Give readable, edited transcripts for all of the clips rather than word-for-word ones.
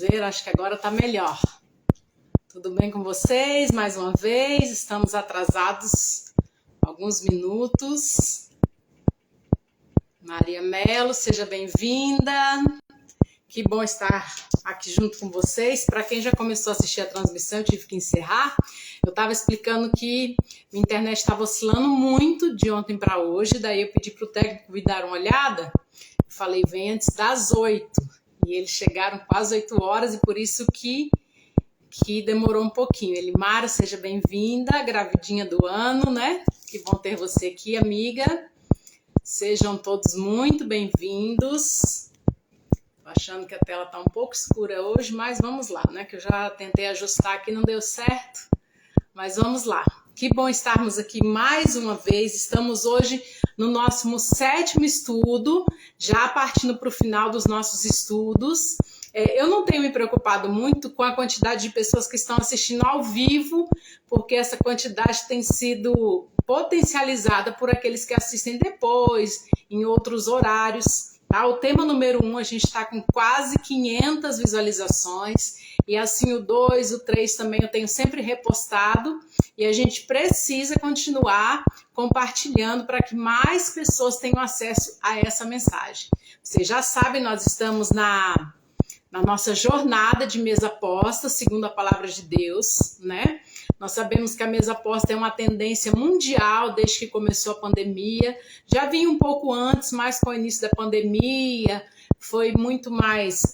ver, acho que agora tá melhor. Tudo bem com vocês? Mais uma vez, estamos atrasados alguns minutos. Maria Melo, seja bem-vinda. Que bom estar aqui junto com vocês. Para quem já começou a assistir a transmissão, eu tive que encerrar. Eu estava explicando que minha internet estava oscilando muito de ontem para hoje, daí eu pedi para o técnico me dar uma olhada. Eu falei, vem antes das 8. E eles chegaram quase 8 horas e por isso que demorou um pouquinho. Elimara, seja bem-vinda, gravidinha do ano, né? Que bom ter você aqui, amiga. Sejam todos muito bem-vindos. Tô achando que a tela tá um pouco escura hoje, mas vamos lá, né? Que eu já tentei ajustar aqui, não deu certo. Mas vamos lá. Que bom estarmos aqui mais uma vez. Estamos hoje no nosso 7º estudo, já partindo para o final dos nossos estudos. Eu não tenho me preocupado muito com a quantidade de pessoas que estão assistindo ao vivo, porque essa quantidade tem sido potencializada por aqueles que assistem depois, em outros horários. Tá? O tema número 1, a gente está com quase 500 visualizações, e assim o 2, o 3 também eu tenho sempre repostado, e a gente precisa continuar compartilhando para que mais pessoas tenham acesso a essa mensagem. Vocês já sabem, nós estamos na nossa jornada de mesa posta, segundo a palavra de Deus, né? Nós sabemos que a mesa posta é uma tendência mundial desde que começou a pandemia. Já vinha um pouco antes, mas com o início da pandemia foi muito mais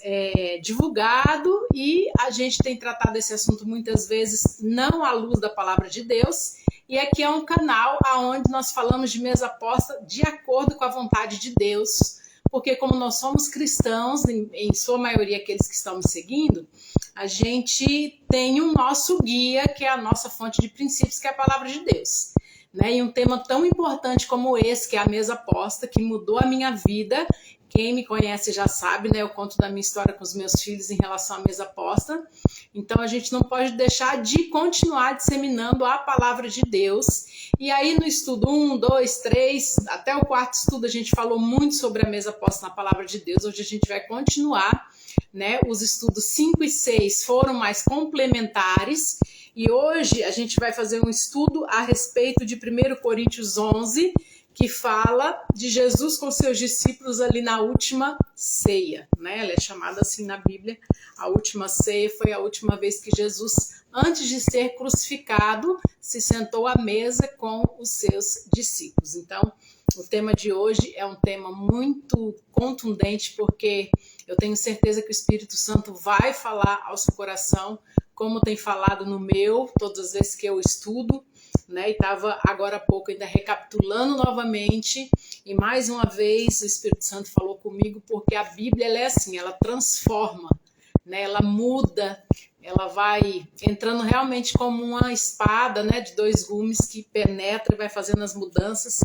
divulgado e a gente tem tratado esse assunto muitas vezes não à luz da palavra de Deus. E aqui é um canal onde nós falamos de mesa posta de acordo com a vontade de Deus, porque como nós somos cristãos, em sua maioria aqueles que estão me seguindo, a gente tem o nosso guia, que é a nossa fonte de princípios, que é a palavra de Deus. Né? E um tema tão importante como esse, que é a mesa posta, que mudou a minha vida. Quem me conhece já sabe, né? Eu conto da minha história com os meus filhos em relação à mesa posta. Então a gente não pode deixar de continuar disseminando a palavra de Deus. E aí no estudo 1, 2, 3, até o 4º estudo a gente falou muito sobre a mesa posta na palavra de Deus. Hoje a gente vai continuar, né? Os estudos 5 e 6 foram mais complementares. E hoje a gente vai fazer um estudo a respeito de 1 Coríntios 11, que fala de Jesus com seus discípulos ali na última ceia, né? Ela é chamada assim na Bíblia. A última ceia foi a última vez que Jesus, antes de ser crucificado, se sentou à mesa com os seus discípulos. Então, o tema de hoje é um tema muito contundente, porque eu tenho certeza que o Espírito Santo vai falar ao seu coração, como tem falado no meu, todas as vezes que eu estudo, né? E estava agora há pouco ainda recapitulando novamente, e mais uma vez o Espírito Santo falou comigo, porque a Bíblia ela é assim, ela transforma, né? Ela muda, ela vai entrando realmente como uma espada, né? De 2 gumes que penetra e vai fazendo as mudanças.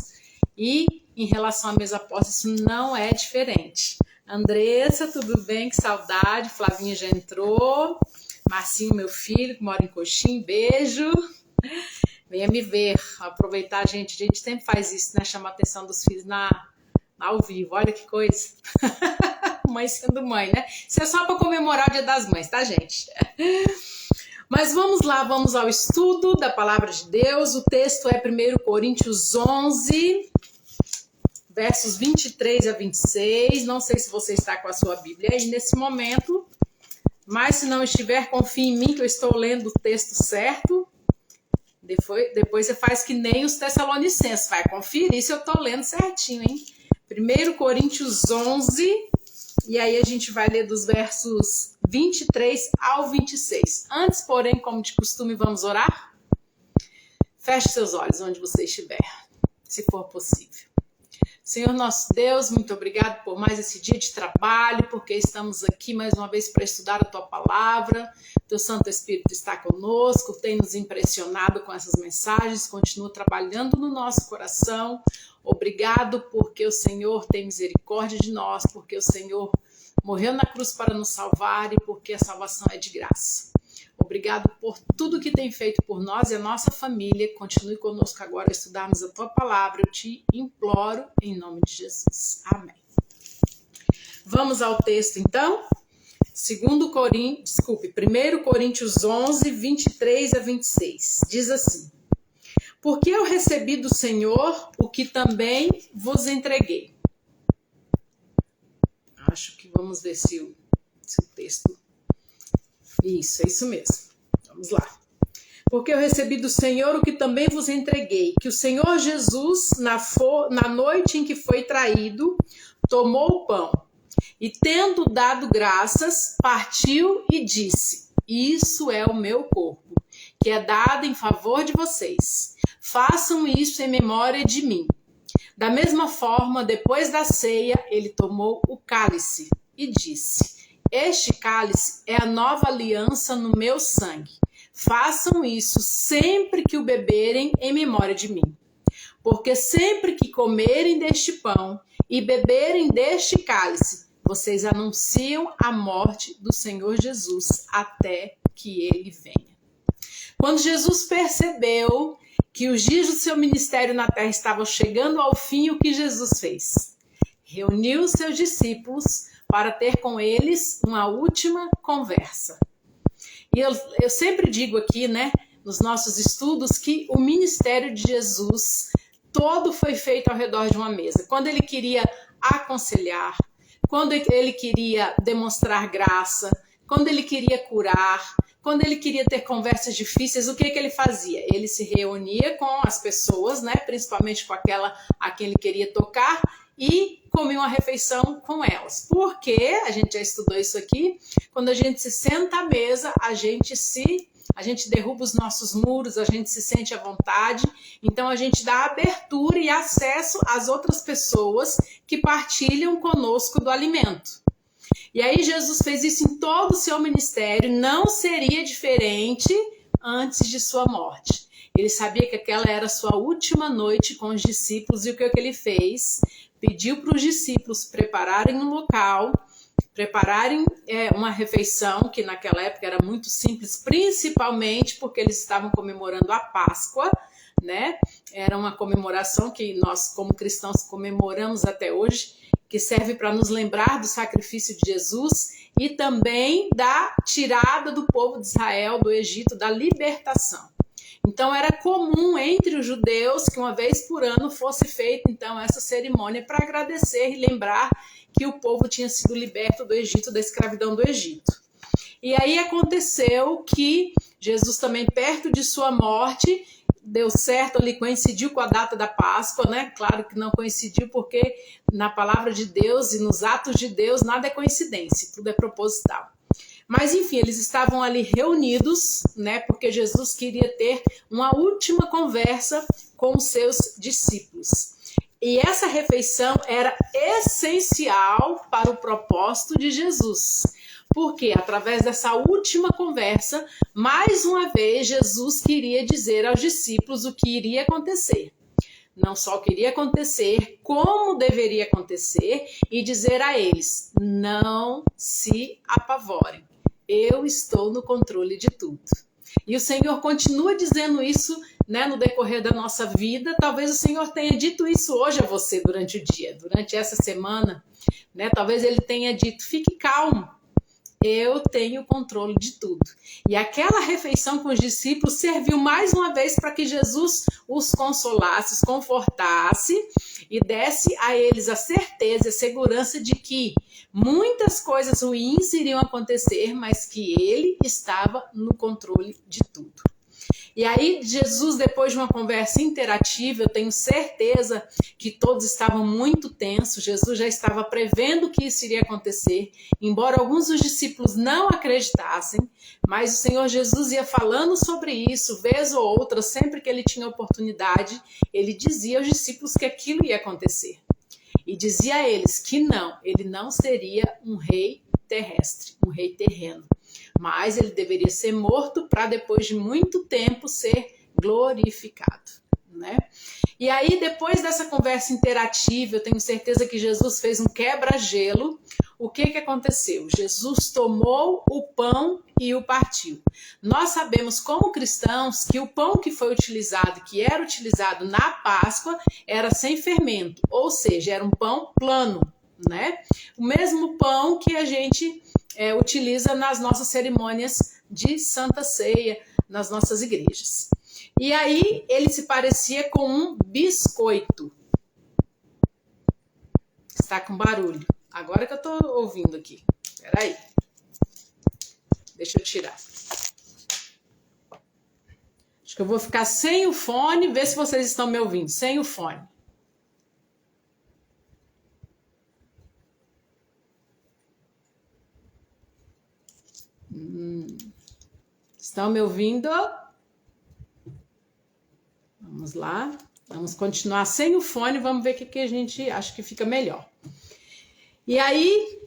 E em relação à mesa posta, isso não é diferente. Andressa, tudo bem? Que saudade. Flavinha já entrou. Marcinho, meu filho, que mora em Coxim, beijo. Venha me ver, aproveitar, a gente sempre faz isso, né? Chamar a atenção dos filhos ao vivo, olha que coisa. Mãe sendo mãe, né? Isso é só para comemorar o Dia das Mães, tá, gente? Mas vamos lá, vamos ao estudo da palavra de Deus. O texto é 1 Coríntios 11, versos 23 a 26. Não sei se você está com a sua Bíblia aí nesse momento, mas se não estiver, confie em mim que eu estou lendo o texto certo. Depois você faz que nem os Tessalonicenses, vai conferir se eu estou lendo certinho, hein? 1 Coríntios 11, e aí a gente vai ler dos versos 23 ao 26. Antes, porém, como de costume, vamos orar? Feche seus olhos onde você estiver, se for possível. Senhor nosso Deus, muito obrigado por mais esse dia de trabalho, porque estamos aqui mais uma vez para estudar a Tua Palavra. Teu Santo Espírito está conosco, tem nos impressionado com essas mensagens, continua trabalhando no nosso coração. Obrigado porque o Senhor tem misericórdia de nós, porque o Senhor morreu na cruz para nos salvar e porque a salvação é de graça. Obrigado por tudo que tem feito por nós e a nossa família. Continue conosco agora a estudarmos a Tua Palavra. Eu te imploro em nome de Jesus. Amém. Vamos ao texto, então? 1 Coríntios 11, 23 a 26. Diz assim: porque eu recebi do Senhor o que também vos entreguei. Acho que vamos ver se o texto... Isso, é isso mesmo. Vamos lá. Porque eu recebi do Senhor o que também vos entreguei, que o Senhor Jesus, na noite em que foi traído, tomou o pão e, tendo dado graças, partiu e disse: isso é o meu corpo, que é dado em favor de vocês. Façam isso em memória de mim. Da mesma forma, depois da ceia, ele tomou o cálice e disse: este cálice é a nova aliança no meu sangue. Façam isso sempre que o beberem em memória de mim. Porque sempre que comerem deste pão e beberem deste cálice, vocês anunciam a morte do Senhor Jesus até que ele venha. Quando Jesus percebeu que os dias do seu ministério na terra estavam chegando ao fim, o que Jesus fez? Reuniu seus discípulos para ter com eles uma última conversa. E eu sempre digo aqui, né, nos nossos estudos, que o ministério de Jesus todo foi feito ao redor de uma mesa. Quando ele queria aconselhar, quando ele queria demonstrar graça, quando ele queria curar, quando ele queria ter conversas difíceis, o que ele fazia? Ele se reunia com as pessoas, né, principalmente com aquela a quem ele queria tocar, e comia uma refeição com elas. Porque, a gente já estudou isso aqui, quando a gente se senta à mesa, a gente derruba os nossos muros, a gente se sente à vontade, então a gente dá abertura e acesso às outras pessoas que partilham conosco do alimento. E aí Jesus fez isso em todo o seu ministério, não seria diferente antes de sua morte. Ele sabia que aquela era a sua última noite com os discípulos, e o que ele fez? Pediu para os discípulos prepararem um local, prepararem uma refeição, que naquela época era muito simples, principalmente porque eles estavam comemorando a Páscoa, né? Era uma comemoração que nós, como cristãos, comemoramos até hoje, que serve para nos lembrar do sacrifício de Jesus e também da tirada do povo de Israel do Egito, da libertação. Então era comum entre os judeus que uma vez por ano fosse feita então essa cerimônia para agradecer e lembrar que o povo tinha sido liberto do Egito, da escravidão do Egito. E aí aconteceu que Jesus também, perto de sua morte, deu certo ali, coincidiu com a data da Páscoa, né? Claro que não coincidiu, porque na palavra de Deus e nos atos de Deus nada é coincidência, tudo é proposital. Mas enfim, eles estavam ali reunidos, né? Porque Jesus queria ter uma última conversa com os seus discípulos. E essa refeição era essencial para o propósito de Jesus. Porque através dessa última conversa, mais uma vez, Jesus queria dizer aos discípulos o que iria acontecer. Não só o que iria acontecer, como deveria acontecer, e dizer a eles: não se apavorem, eu estou no controle de tudo. E o Senhor continua dizendo isso, né, no decorrer da nossa vida. Talvez o Senhor tenha dito isso hoje a você durante o dia, durante essa semana, né? Talvez ele tenha dito: fique calmo, eu tenho controle de tudo. E aquela refeição com os discípulos serviu mais uma vez para que Jesus os consolasse, os confortasse e desse a eles a certeza, a segurança de que muitas coisas ruins iriam acontecer, mas que ele estava no controle de tudo. E aí Jesus, depois de uma conversa interativa, eu tenho certeza que todos estavam muito tensos, Jesus já estava prevendo que isso iria acontecer, embora alguns dos discípulos não acreditassem, mas o Senhor Jesus ia falando sobre isso, vez ou outra, sempre que ele tinha oportunidade, ele dizia aos discípulos que aquilo ia acontecer. E dizia a eles que não, ele não seria um rei terrestre, um rei terreno. Mas ele deveria ser morto para depois de muito tempo ser glorificado, né? E aí, depois dessa conversa interativa, eu tenho certeza que Jesus fez um quebra-gelo. O que aconteceu? Jesus tomou o pão e o partiu. Nós sabemos, como cristãos, que o pão que foi utilizado, que era utilizado na Páscoa, era sem fermento, ou seja, era um pão plano, né? O mesmo pão que a gente utiliza nas nossas cerimônias de Santa Ceia, nas nossas igrejas. E aí ele se parecia com um biscoito. Está com barulho. Agora que eu estou ouvindo aqui. Espera aí. Deixa eu tirar. Acho que eu vou ficar sem o fone, ver se vocês estão me ouvindo. Sem o fone. Estão me ouvindo? Vamos lá. Vamos continuar sem o fone. Vamos ver o que a gente acha que fica melhor. E aí,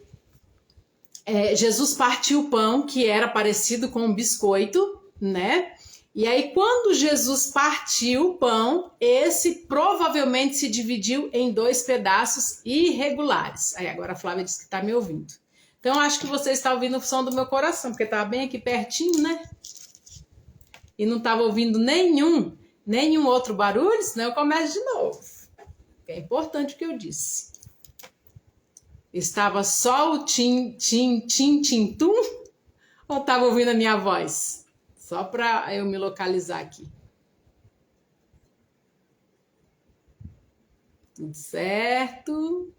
Jesus partiu o pão, que era parecido com um biscoito, né? E aí, quando Jesus partiu o pão, esse provavelmente se dividiu em 2 pedaços irregulares. Aí, agora a Flávia disse que está me ouvindo. Então, acho que você está ouvindo o som do meu coração, porque estava bem aqui pertinho, né? E não estava ouvindo nenhum outro barulho, senão eu começo de novo. É importante o que eu disse. Estava só o tim, tim, tim, tim, tum? Ou estava ouvindo a minha voz? Só para eu me localizar aqui. Tudo certo?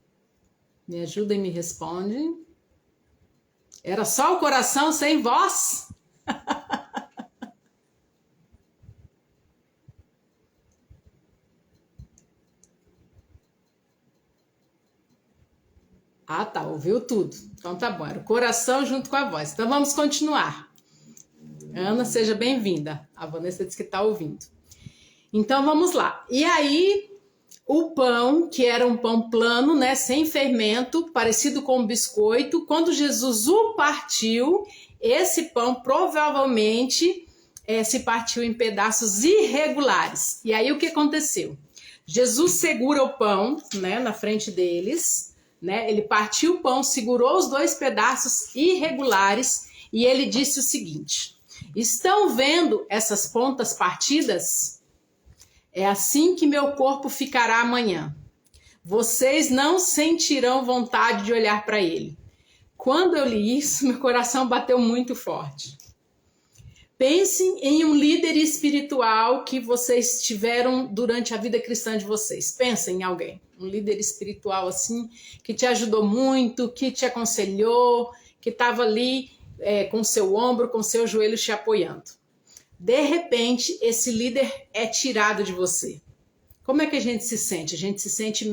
Me ajuda e me responde. Era só o coração sem voz? Ah, tá, ouviu tudo. Então tá bom, era o coração junto com a voz. Então vamos continuar. Ana, seja bem-vinda. A Vanessa disse que tá ouvindo. Então vamos lá. E aí, o pão, que era um pão plano, né, sem fermento, parecido com um biscoito, quando Jesus o partiu, esse pão provavelmente se partiu em pedaços irregulares. E aí o que aconteceu? Jesus segura o pão, né, na frente deles, né? Ele partiu o pão, segurou os 2 pedaços irregulares e ele disse o seguinte: estão vendo essas pontas partidas? É assim que meu corpo ficará amanhã. Vocês não sentirão vontade de olhar para ele. Quando eu li isso, meu coração bateu muito forte. Pensem em um líder espiritual que vocês tiveram durante a vida cristã de vocês. Pensem em alguém, um líder espiritual assim, que te ajudou muito, que te aconselhou, que estava ali com seu ombro, com seu joelho te apoiando. De repente, esse líder é tirado de você. Como é que a gente se sente? A gente se sente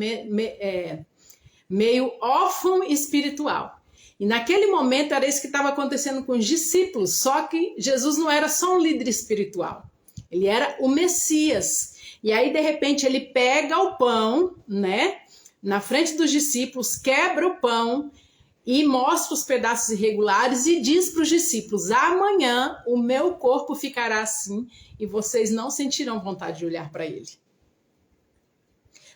meio órfão espiritual. E naquele momento era isso que estava acontecendo com os discípulos, só que Jesus não era só um líder espiritual, ele era o Messias. E aí, de repente, ele pega o pão, né, na frente dos discípulos, quebra o pão e mostra os pedaços irregulares e diz para os discípulos: amanhã o meu corpo ficará assim e vocês não sentirão vontade de olhar para ele.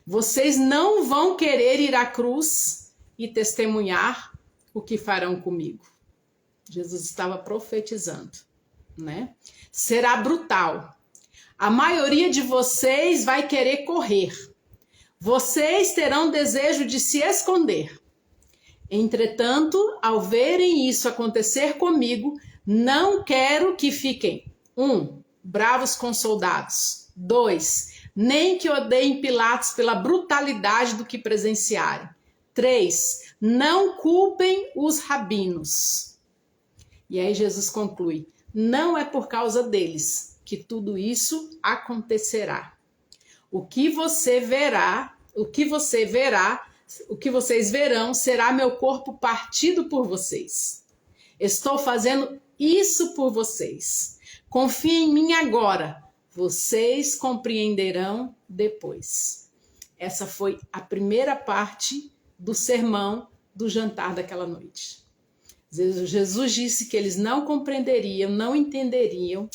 Vocês não vão querer ir à cruz e testemunhar o que farão comigo. Jesus estava profetizando, né? Será brutal. A maioria de vocês vai querer correr. Vocês terão desejo de se esconder. Entretanto, ao verem isso acontecer comigo, não quero que fiquem 1. Bravos com soldados. 2. Nem que odeiem Pilatos pela brutalidade do que presenciarem. 3. Não culpem os rabinos. E aí Jesus conclui: não é por causa deles que tudo isso acontecerá. O que vocês verão será meu corpo partido por vocês. Estou fazendo isso por vocês. Confiem em mim agora. Vocês compreenderão depois. Essa foi a primeira parte do sermão do jantar daquela noite. Jesus disse que eles não compreenderiam, não entenderiam.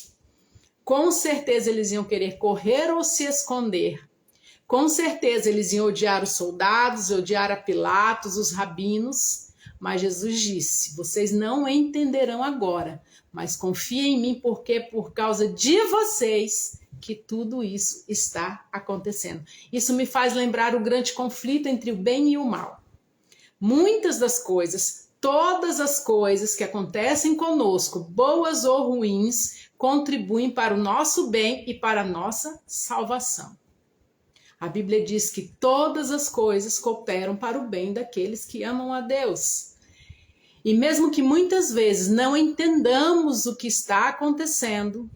Com certeza eles iam querer correr ou se esconder. Com certeza eles iam odiar os soldados, odiar a Pilatos, os rabinos. Mas Jesus disse: vocês não entenderão agora, mas confiem em mim, porque é por causa de vocês que tudo isso está acontecendo. Isso me faz lembrar o grande conflito entre o bem e o mal. Muitas das coisas, todas as coisas que acontecem conosco, boas ou ruins, contribuem para o nosso bem e para a nossa salvação. A Bíblia diz que todas as coisas cooperam para o bem daqueles que amam a Deus. E mesmo que muitas vezes não entendamos o que está acontecendo,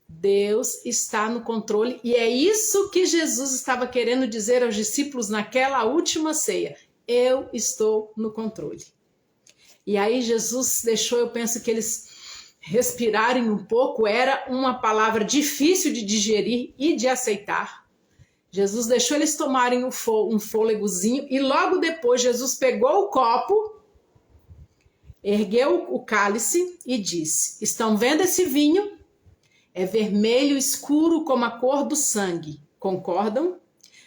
Deus está no controle, e é isso que Jesus estava querendo dizer aos discípulos naquela última ceia. Eu estou no controle. E aí Jesus deixou, eu penso que eles respirarem um pouco, era uma palavra difícil de digerir e de aceitar. Jesus deixou eles tomarem um fôlegozinho e logo depois Jesus pegou o copo, ergueu o cálice e disse: estão vendo esse vinho? É vermelho escuro como a cor do sangue. Concordam?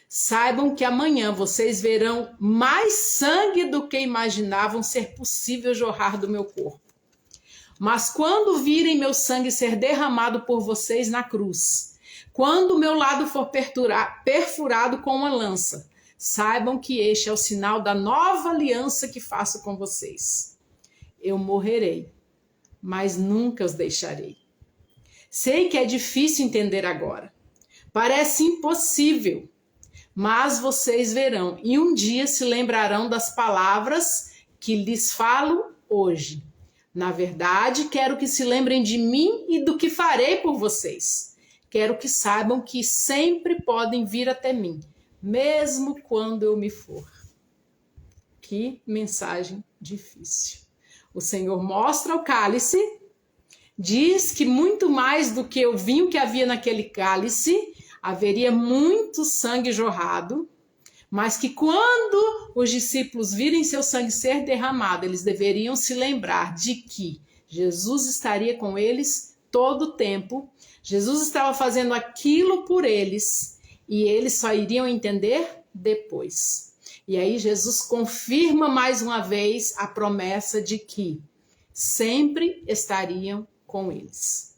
Saibam que amanhã vocês verão mais sangue do que imaginavam ser possível jorrar do meu corpo. Mas quando virem meu sangue ser derramado por vocês na cruz, quando o meu lado for perfurado com uma lança, saibam que este é o sinal da nova aliança que faço com vocês. Eu morrerei, mas nunca os deixarei. Sei que é difícil entender agora. Parece impossível, mas vocês verão e um dia se lembrarão das palavras que lhes falo hoje. Na verdade, quero que se lembrem de mim e do que farei por vocês. Quero que saibam que sempre podem vir até mim, mesmo quando eu me for. Que mensagem difícil. O Senhor mostra o cálice, diz que muito mais do que o vinho que havia naquele cálice, haveria muito sangue jorrado, mas que quando os discípulos virem seu sangue ser derramado, eles deveriam se lembrar de que Jesus estaria com eles todo o tempo, Jesus estava fazendo aquilo por eles e eles só iriam entender depois. E aí Jesus confirma mais uma vez a promessa de que sempre estariam com eles.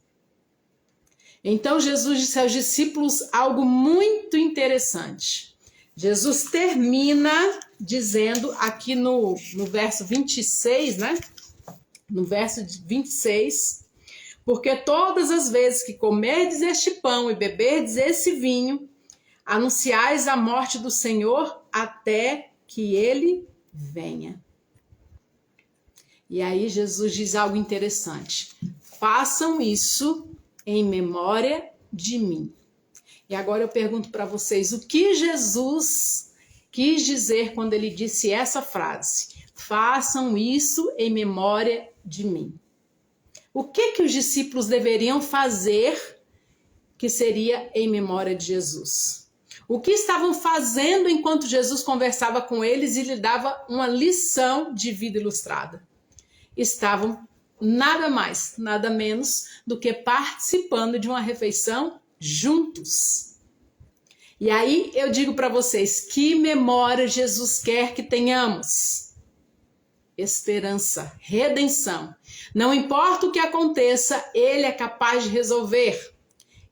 Então Jesus disse aos discípulos algo muito interessante. Jesus termina dizendo aqui no verso 26, né? No verso 26, porque todas as vezes que comerdes este pão e beberdes esse vinho, anunciais a morte do Senhor até que ele venha. E aí Jesus diz algo interessante. Façam isso em memória de mim. E agora eu pergunto para vocês, o que Jesus quis dizer quando ele disse essa frase? Façam isso em memória de mim. O que os discípulos deveriam fazer que seria em memória de Jesus? O que estavam fazendo enquanto Jesus conversava com eles e lhe dava uma lição de vida ilustrada? Estavam nada mais, nada menos do que participando de uma refeição juntos. E aí eu digo para vocês, que memória Jesus quer que tenhamos? Esperança, redenção. Não importa o que aconteça, Ele é capaz de resolver.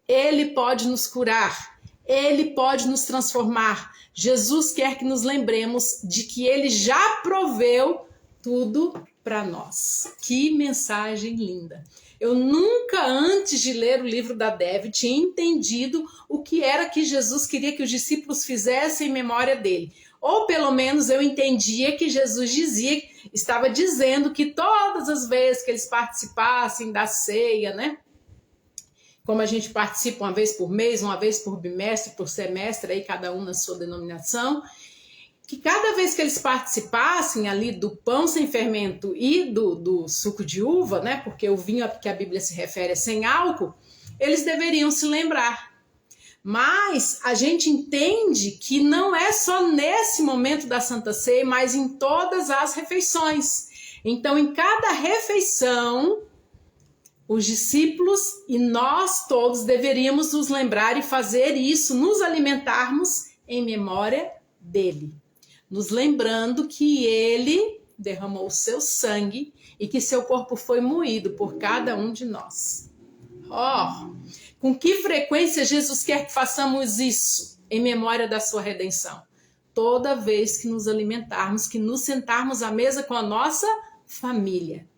Ele pode nos curar. Ele pode nos transformar. Jesus quer que nos lembremos de que Ele já proveu tudo para nós. Que mensagem linda! Eu nunca antes de ler o livro da Dev tinha entendido o que era que Jesus queria que os discípulos fizessem em memória dele. Ou pelo menos eu entendia que Jesus estava dizendo que todas as vezes que eles participassem da ceia, né? Como a gente participa uma vez por mês, uma vez por bimestre, por semestre, aí cada um na sua denominação, que cada vez que eles participassem ali do pão sem fermento e do suco de uva, né, porque o vinho que a Bíblia se refere é sem álcool, eles deveriam se lembrar. Mas a gente entende que não é só nesse momento da Santa Ceia, mas em todas as refeições. Então, em cada refeição, os discípulos e nós todos deveríamos nos lembrar e fazer isso, nos alimentarmos em memória dele. Nos lembrando que ele derramou o seu sangue e que seu corpo foi moído por cada um de nós. Com que frequência Jesus quer que façamos isso em memória da sua redenção? Toda vez que nos alimentarmos, que nos sentarmos à mesa com a nossa família.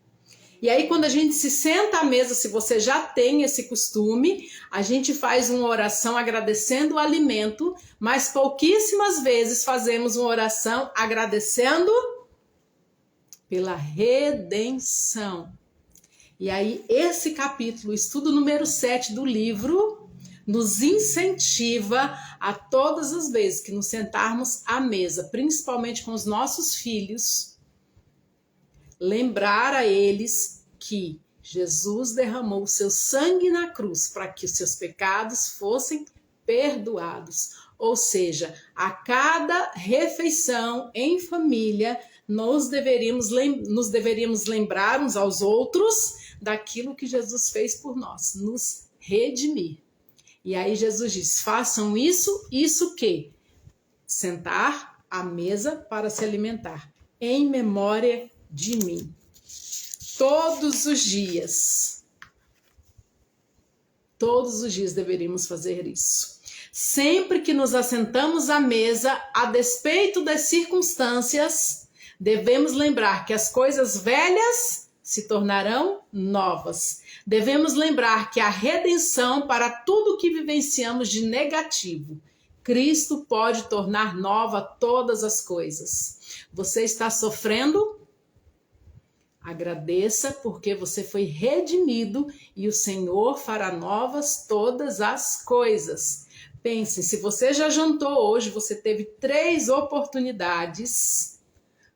E aí, quando a gente se senta à mesa, se você já tem esse costume, a gente faz uma oração agradecendo o alimento, mas pouquíssimas vezes fazemos uma oração agradecendo pela redenção. E aí, esse capítulo, o estudo número 7 do livro, nos incentiva a todas as vezes que nos sentarmos à mesa, principalmente com os nossos filhos, lembrar a eles que Jesus derramou o seu sangue na cruz para que os seus pecados fossem perdoados. Ou seja, a cada refeição em família, nos deveríamos lembrar uns aos outros daquilo que Jesus fez por nós, nos redimir. E aí Jesus diz, façam isso o quê? Sentar à mesa para se alimentar, em memória de mim. Todos os dias deveríamos fazer isso. Sempre que nos assentamos à mesa, a despeito das circunstâncias, devemos lembrar que as coisas velhas se tornarão novas. Devemos lembrar que a redenção para tudo que vivenciamos de negativo, Cristo pode tornar nova todas as coisas. Você está sofrendo? Agradeça porque você foi redimido e o Senhor fará novas todas as coisas. Pense, se você já jantou hoje, você teve 3 oportunidades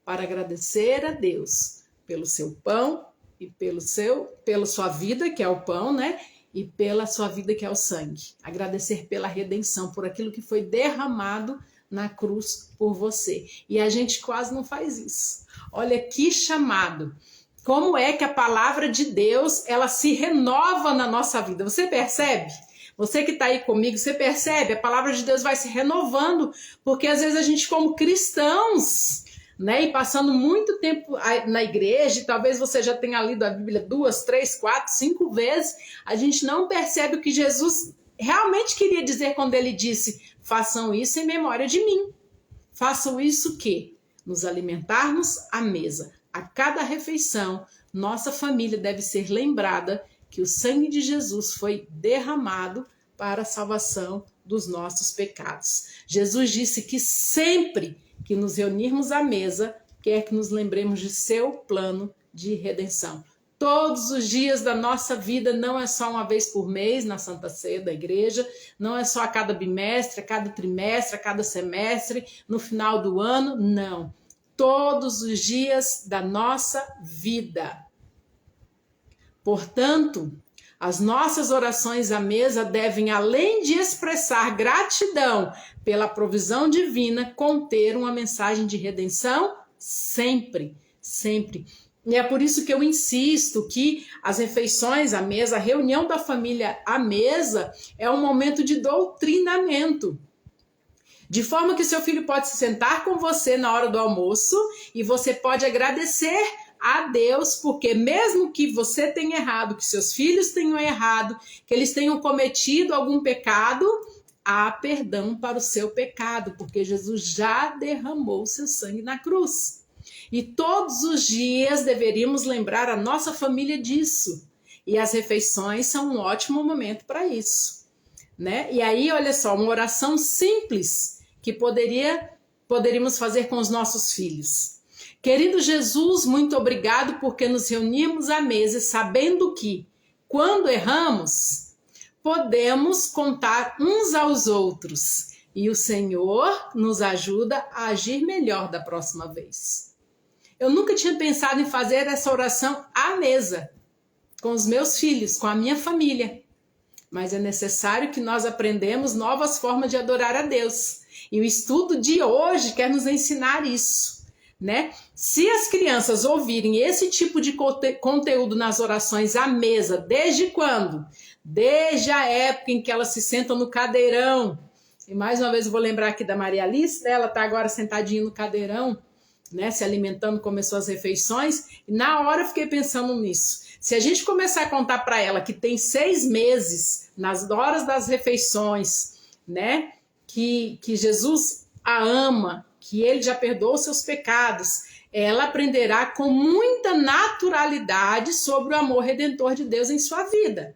para agradecer a Deus pelo seu pão e pela sua vida, que é o pão, né? E pela sua vida, que é o sangue. Agradecer pela redenção, por aquilo que foi derramado na cruz por você. E a gente quase não faz isso. Olha que chamado. Como é que a palavra de Deus, ela se renova na nossa vida? Você percebe? Você que está aí comigo, você percebe? A palavra de Deus vai se renovando, porque às vezes a gente, como cristãos, né, e passando muito tempo na igreja, e talvez você já tenha lido a Bíblia 2, 3, 4, 5 vezes, a gente não percebe o que Jesus realmente queria dizer quando ele disse, façam isso em memória de mim. Façam isso o quê? Nos alimentarmos à mesa. A cada refeição, nossa família deve ser lembrada que o sangue de Jesus foi derramado para a salvação dos nossos pecados. Jesus disse que sempre que nos reunirmos à mesa, quer que nos lembremos de seu plano de redenção. Todos os dias da nossa vida, não é só uma vez por mês na Santa Ceia da igreja, não é só a cada bimestre, a cada trimestre, a cada semestre, no final do ano, não. Todos os dias da nossa vida. Portanto, as nossas orações à mesa devem, além de expressar gratidão pela provisão divina, conter uma mensagem de redenção sempre, sempre. E é por isso que eu insisto que as refeições à mesa, a reunião da família à mesa, é um momento de doutrinamento. De forma que seu filho pode se sentar com você na hora do almoço e você pode agradecer a Deus, porque mesmo que você tenha errado, que seus filhos tenham errado, que eles tenham cometido algum pecado, há perdão para o seu pecado, porque Jesus já derramou o seu sangue na cruz. E todos os dias deveríamos lembrar a nossa família disso. E as refeições são um ótimo momento para isso, né? E aí, olha só, uma oração simples que poderíamos fazer com os nossos filhos. Querido Jesus, muito obrigado porque nos reunimos à mesa sabendo que, quando erramos, podemos contar uns aos outros e o Senhor nos ajuda a agir melhor da próxima vez. Eu nunca tinha pensado em fazer essa oração à mesa, com os meus filhos, com a minha família. Mas é necessário que nós aprendamos novas formas de adorar a Deus. E o estudo de hoje quer nos ensinar isso, né? Se as crianças ouvirem esse tipo de conteúdo nas orações à mesa, desde quando? Desde a época em que elas se sentam no cadeirão. E mais uma vez eu vou lembrar aqui da Maria Alice, né? Ela está agora sentadinha no cadeirão, né, se alimentando, começou as refeições, e na hora eu fiquei pensando nisso. Se a gente começar a contar para ela que tem 6 meses, nas horas das refeições, né, que Jesus a ama, que ele já perdoou seus pecados, ela aprenderá com muita naturalidade sobre o amor redentor de Deus em sua vida.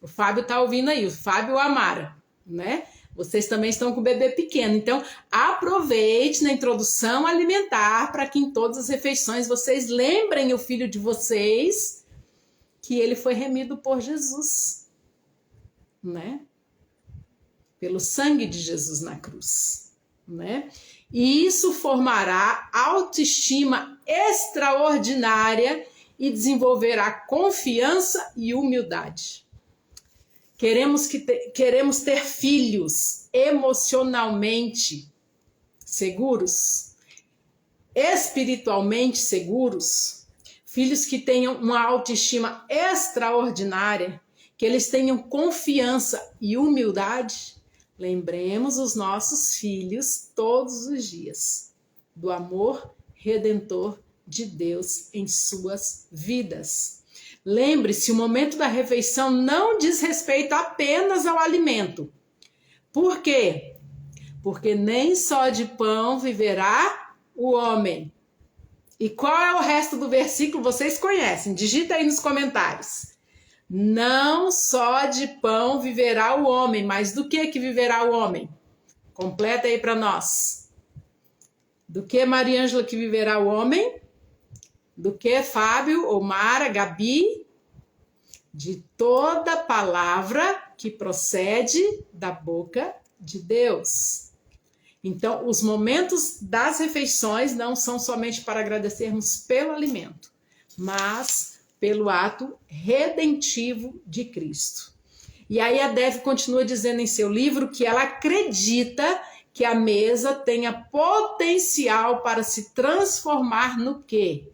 O Fábio está ouvindo aí, o Fábio e a Mara, né? Vocês também estão com o bebê pequeno, então aproveite na introdução alimentar para que em todas as refeições vocês lembrem o filho de vocês que ele foi remido por Jesus, né? Pelo sangue de Jesus na cruz, né? E isso formará autoestima extraordinária e desenvolverá confiança e humildade. Queremos ter filhos emocionalmente seguros, espiritualmente seguros, filhos que tenham uma autoestima extraordinária, que eles tenham confiança e humildade. Lembremos os nossos filhos todos os dias do amor redentor de Deus em suas vidas. Lembre-se, o momento da refeição não diz respeito apenas ao alimento. Por quê? Porque nem só de pão viverá o homem. E qual é o resto do versículo? Vocês conhecem, digita aí nos comentários. Não só de pão viverá o homem, mas do que viverá o homem? Completa aí para nós. Do que, Maria Ângela, que viverá o homem? Do que, Fábio, ou Mara, Gabi? De toda palavra que procede da boca de Deus. Então, os momentos das refeições não são somente para agradecermos pelo alimento, mas pelo ato redentivo de Cristo. E aí a Dev continua dizendo em seu livro que ela acredita que a mesa tenha potencial para se transformar no quê?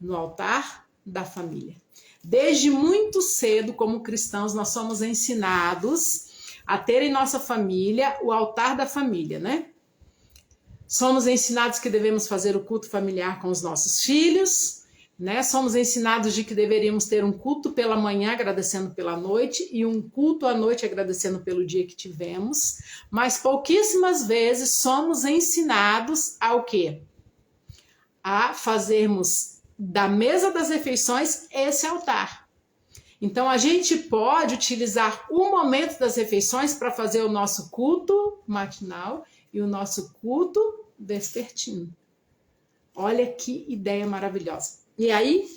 No altar da família. Desde muito cedo, como cristãos, nós somos ensinados a ter em nossa família o altar da família, né? Somos ensinados que devemos fazer o culto familiar com os nossos filhos, né? Somos ensinados de que deveríamos ter um culto pela manhã, agradecendo pela noite, e um culto à noite, agradecendo pelo dia que tivemos, mas pouquíssimas vezes somos ensinados ao quê? A fazermos da mesa das refeições esse altar. Então a gente pode utilizar o momento das refeições para fazer o nosso culto matinal e o nosso culto vespertino. Olha que ideia maravilhosa. E aí,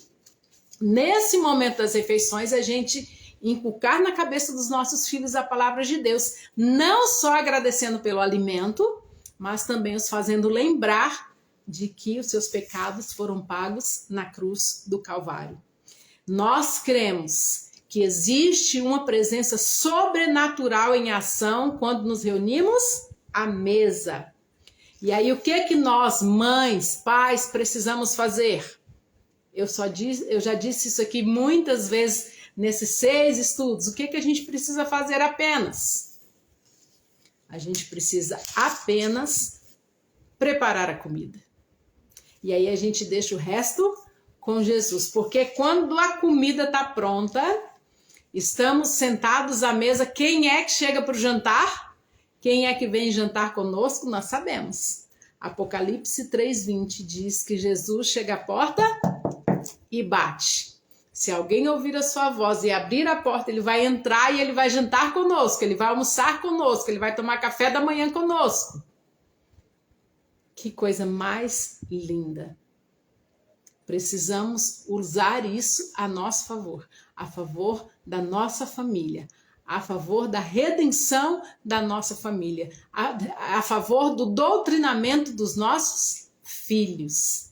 nesse momento das refeições, a gente inculcar na cabeça dos nossos filhos a palavra de Deus, não só agradecendo pelo alimento, mas também os fazendo lembrar de que os seus pecados foram pagos na cruz do Calvário. Nós cremos que existe uma presença sobrenatural em ação quando nos reunimos à mesa. E aí, o que nós, mães, pais, precisamos fazer? Eu já disse isso aqui muitas vezes nesses 6 estudos. O que a gente precisa fazer apenas? A gente precisa apenas preparar a comida. E aí a gente deixa o resto com Jesus. Porque quando a comida está pronta, estamos sentados à mesa. Quem é que chega para o jantar? Quem é que vem jantar conosco? Nós sabemos. Apocalipse 3:20 diz que Jesus chega à porta e bate. Se alguém ouvir a sua voz e abrir a porta, ele vai entrar e ele vai jantar conosco, ele vai almoçar conosco, ele vai tomar café da manhã conosco. Que coisa mais linda. Precisamos usar isso a nosso favor, a favor da nossa família, a favor da redenção da nossa família, a favor do doutrinamento dos nossos filhos.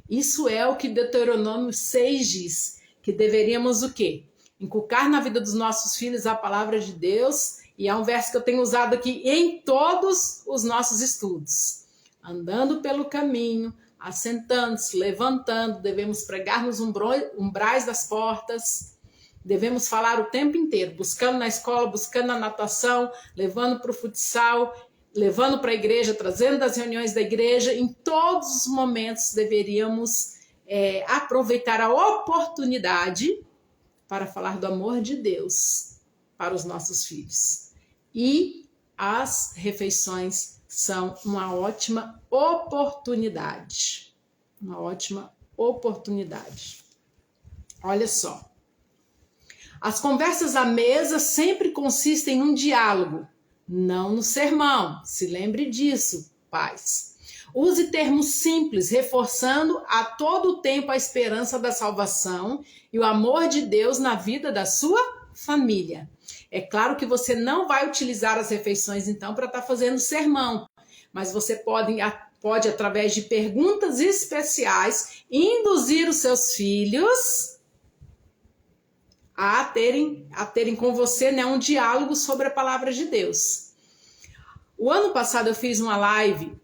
Isso é o que Deuteronômio 6 diz, que deveríamos o quê? Inculcar na vida dos nossos filhos a palavra de Deus, e é um verso que eu tenho usado aqui em todos os nossos estudos. Andando pelo caminho, assentando-se, levantando, devemos pregar nos umbrais das portas, devemos falar o tempo inteiro, buscando na escola, buscando na natação, levando para o futsal, levando para a igreja, trazendo das reuniões da igreja. Em todos os momentos deveríamos aproveitar a oportunidade para falar do amor de Deus para os nossos filhos. E as refeições são uma ótima oportunidade. Uma ótima oportunidade. Olha só. As conversas à mesa sempre consistem num diálogo, não no sermão. Se lembre disso, pais. Use termos simples, reforçando a todo tempo a esperança da salvação e o amor de Deus na vida da sua família. É claro que você não vai utilizar as refeições, então, para estar fazendo sermão, mas você pode, através de perguntas especiais, induzir os seus filhos a terem com você, né, um diálogo sobre a palavra de Deus. O ano passado eu fiz uma live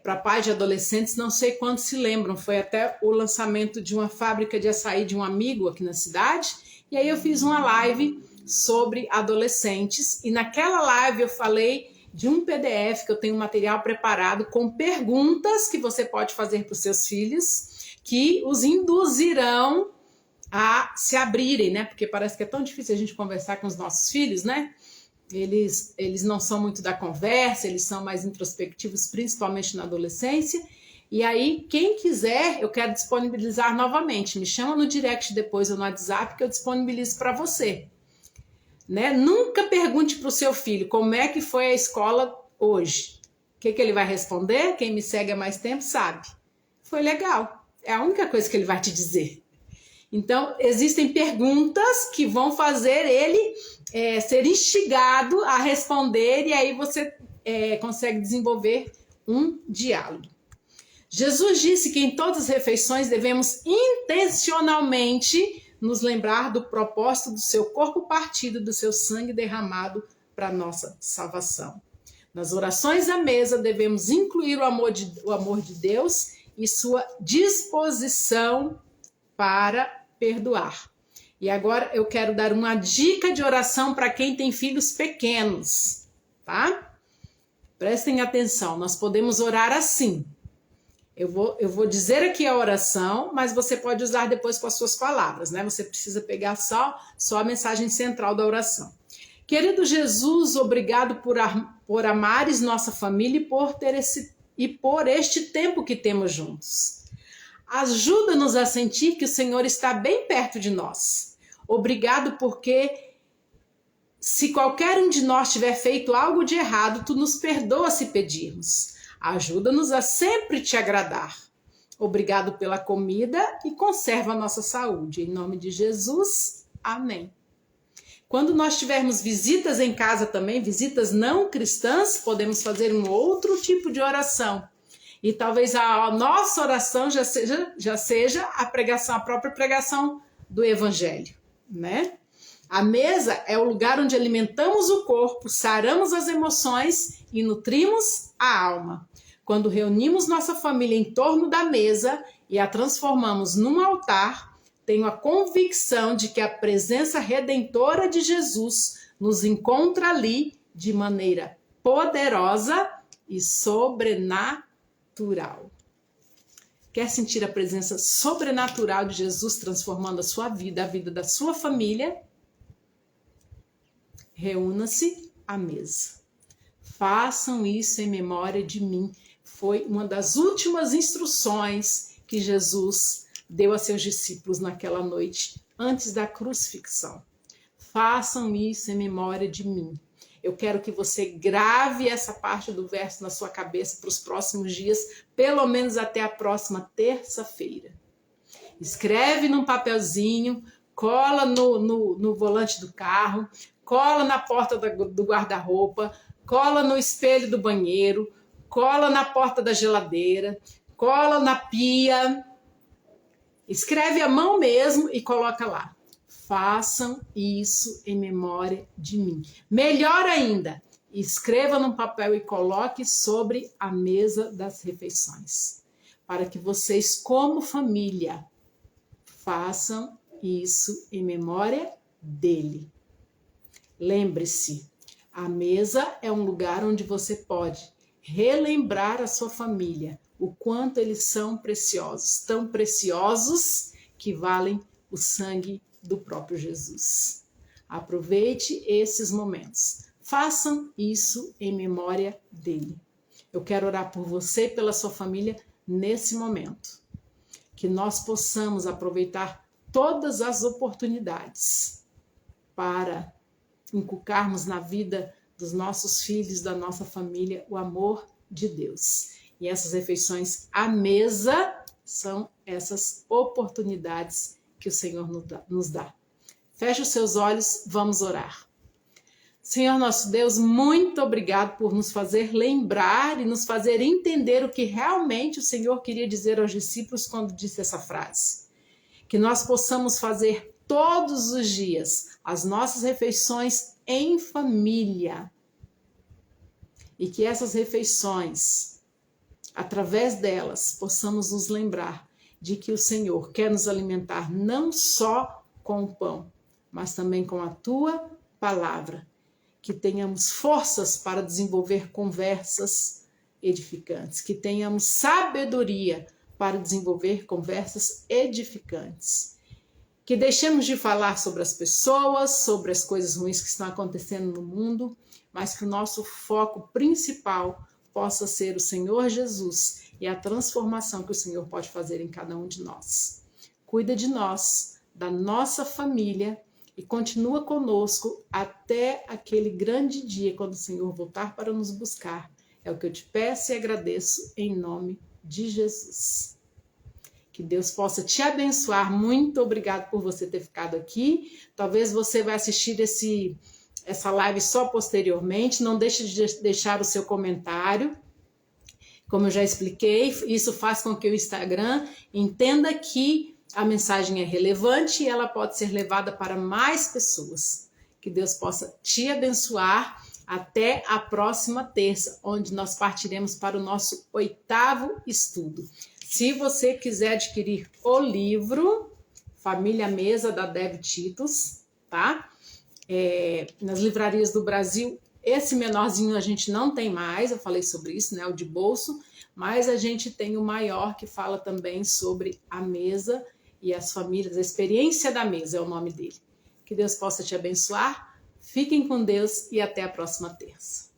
para pais de adolescentes, não sei quantos se lembram, foi até o lançamento de uma fábrica de açaí de um amigo aqui na cidade, e aí eu fiz uma live sobre adolescentes, e naquela live eu falei de um PDF que eu tenho um material preparado com perguntas que você pode fazer para os seus filhos, que os induzirão a se abrirem, né? Porque parece que é tão difícil a gente conversar com os nossos filhos, né? Eles não são muito da conversa, eles são mais introspectivos, principalmente na adolescência. E aí, quem quiser, eu quero disponibilizar novamente. Me chama no direct depois ou no WhatsApp que eu disponibilizo para você. Né? Nunca pergunte para o seu filho como é que foi a escola hoje. O que ele vai responder? Quem me segue há mais tempo sabe. Foi legal. É a única coisa que ele vai te dizer. Então, existem perguntas que vão fazer ele ser instigado a responder, e aí você consegue desenvolver um diálogo. Jesus disse que em todas as refeições devemos intencionalmente nos lembrar do propósito do seu corpo partido, do seu sangue derramado para a nossa salvação. Nas orações à mesa devemos incluir o amor de Deus e sua disposição para perdoar. E agora eu quero dar uma dica de oração para quem tem filhos pequenos, tá? Prestem atenção, nós podemos orar assim. Eu vou dizer aqui a oração, mas você pode usar depois com as suas palavras, né? Você precisa pegar só a mensagem central da oração. Querido Jesus, obrigado por amares nossa família e por este tempo que temos juntos. Ajuda-nos a sentir que o Senhor está bem perto de nós. Obrigado porque se qualquer um de nós tiver feito algo de errado, tu nos perdoa se pedirmos. Ajuda-nos a sempre te agradar. Obrigado pela comida e conserva a nossa saúde. Em nome de Jesus, amém. Quando nós tivermos visitas em casa também, visitas não cristãs, podemos fazer um outro tipo de oração. E talvez a nossa oração já seja a própria pregação do Evangelho, né? A mesa é o lugar onde alimentamos o corpo, saramos as emoções e nutrimos a alma. Quando reunimos nossa família em torno da mesa e a transformamos num altar, tenho a convicção de que a presença redentora de Jesus nos encontra ali de maneira poderosa e sobrenatural. Quer sentir a presença sobrenatural de Jesus transformando a sua vida, a vida da sua família? Reúna-se à mesa. Façam isso em memória de mim. Foi uma das últimas instruções que Jesus deu a seus discípulos naquela noite, antes da crucifixão. Façam isso em memória de mim. Eu quero que você grave essa parte do verso na sua cabeça para os próximos dias, pelo menos até a próxima terça-feira. Escreve num papelzinho, cola no volante do carro, cola na porta do guarda-roupa, cola no espelho do banheiro, cola na porta da geladeira, cola na pia. Escreve à mão mesmo e coloca lá. Façam isso em memória de mim. Melhor ainda, escreva num papel e coloque sobre a mesa das refeições, para que vocês, como família, façam isso em memória dele. Lembre-se, a mesa é um lugar onde você pode relembrar a sua família, o quanto eles são preciosos, tão preciosos que valem o sangue do próprio Jesus. Aproveite esses momentos. Façam isso em memória dele. Eu quero orar por você e pela sua família nesse momento. que nós possamos aproveitar todas as oportunidades para inculcarmos na vida dos nossos filhos, da nossa família, o amor de Deus. E essas refeições à mesa são essas oportunidades que o Senhor nos dá. Feche os seus olhos, vamos orar. Senhor nosso Deus, muito obrigado por nos fazer lembrar e nos fazer entender o que realmente o Senhor queria dizer aos discípulos quando disse essa frase. Que nós possamos fazer todos os dias as nossas refeições em família. E que essas refeições, através delas, possamos nos lembrar de que o Senhor quer nos alimentar não só com o pão, mas também com a tua palavra. Que tenhamos forças para desenvolver conversas edificantes, que tenhamos sabedoria para desenvolver conversas edificantes. Que deixemos de falar sobre as pessoas, sobre as coisas ruins que estão acontecendo no mundo, mas que o nosso foco principal possa ser o Senhor Jesus e a transformação que o Senhor pode fazer em cada um de nós. Cuida de nós, da nossa família, e continua conosco até aquele grande dia, quando o Senhor voltar para nos buscar. É o que eu te peço e agradeço em nome de Jesus. Que Deus possa te abençoar. Muito obrigado por você ter ficado aqui. Talvez você vai assistir essa live só posteriormente. Não deixe de deixar o seu comentário. Como eu já expliquei, isso faz com que o Instagram entenda que a mensagem é relevante e ela pode ser levada para mais pessoas. Que Deus possa te abençoar. Até a próxima terça, onde nós partiremos para o nosso 8º estudo. Se você quiser adquirir o livro Família à Mesa, da Deb Titus, tá? Nas livrarias do Brasil, esse menorzinho a gente não tem mais, eu falei sobre isso, né? O de bolso, mas a gente tem o maior que fala também sobre a mesa e as famílias, a experiência da mesa é o nome dele. Que Deus possa te abençoar, fiquem com Deus e até a próxima terça.